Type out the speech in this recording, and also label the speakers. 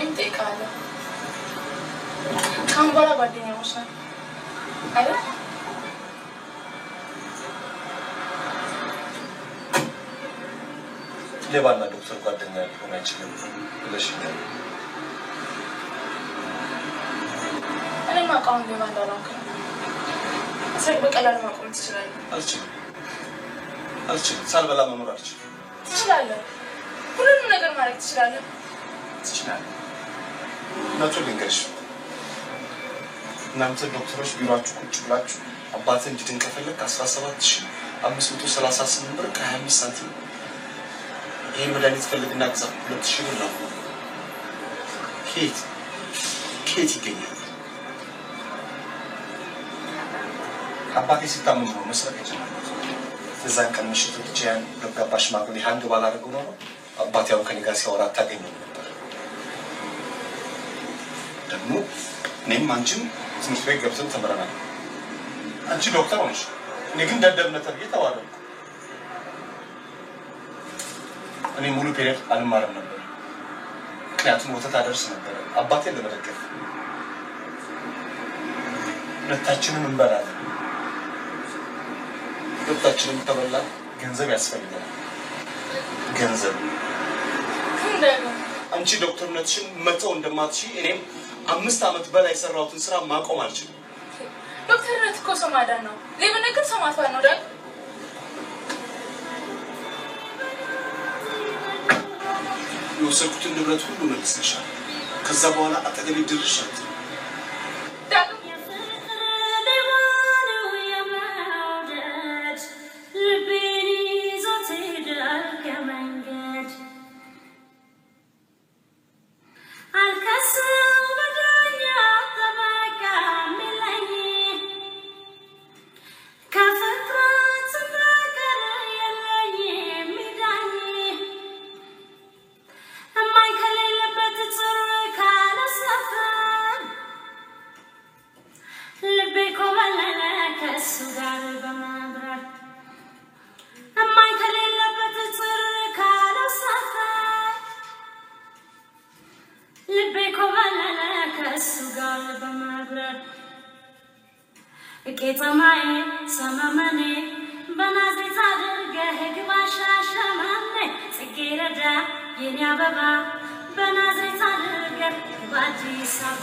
Speaker 1: እኔም ጠይቃለሁ ካሁን በኋላ ጓደኛሞች ነን አይደል
Speaker 2: ሌባና ዶክተር ጓደኛ ሊሆን አይችልም ብለሽኛል
Speaker 1: እኔማ አውቃለሁ ሌባ እንዳልሆንክ ስልክ በቀላሉ ማቆም ትችላለህ
Speaker 2: አልችልም ሳልበላ መኖር አልችልም
Speaker 1: ትችላለህ ሁሉንም ነገር ማድረግ ትችላለህ
Speaker 2: ናቸው ልንገርሽ እናንተ ዶክተሮች ቢሮአችሁ ቁጭ ብላችሁ አባትህ እንዲድን ከፈለክ 17538 ብር ከ25 ሳንቲም ይሄን መድኃኒት ፈልግና ግዛ 2000 ብር ነው ኬት ይገኛል አባቴ ሲታመም ነው መስራት ይችላል እዛን ቀን ምሽት ብቻዬን ገባሽ ማግሌ ሃንግ ባላደርገው ነው አባቴ ያው ከኔ ጋር ሲያወራ ታገኘው ነበር ደግሞ እኔም አንቺም ትምህርት ቤት ገብተን ተምረናል አንቺ ዶክተር ነሽ እኔ ግን ደደብነት አድርጌ ተዋረድኩ እኔ ሙሉ ፔሪየድ አልማርም ነበር ምክንያቱም ወተት አደርስ ነበር አባቴን ለመደገፍ ሁለታችንም እንበላለን ሁለታችንም ተበላ ገንዘብ ያስፈልጋል ገንዘብ አንቺ ዶክተርነትሽን መተው እንደማትሺ እኔም 5 አመት በላይ ሰራውትን ስራ ማቆም አልችልም
Speaker 1: ዶክተርነት እኮ ሰው ማዳን ነው ሌብነት ግን ሰው ማጥፋት ነው አይደል
Speaker 2: የወሰድኩትን ንብረት ሁሉ መልሰሻል ከዛ በኋላ አጠገቤ ድርሻት
Speaker 3: Ketamai samamane banazita derge hegvasha shamane sekirada yenya baba banazita derge hegvaji sab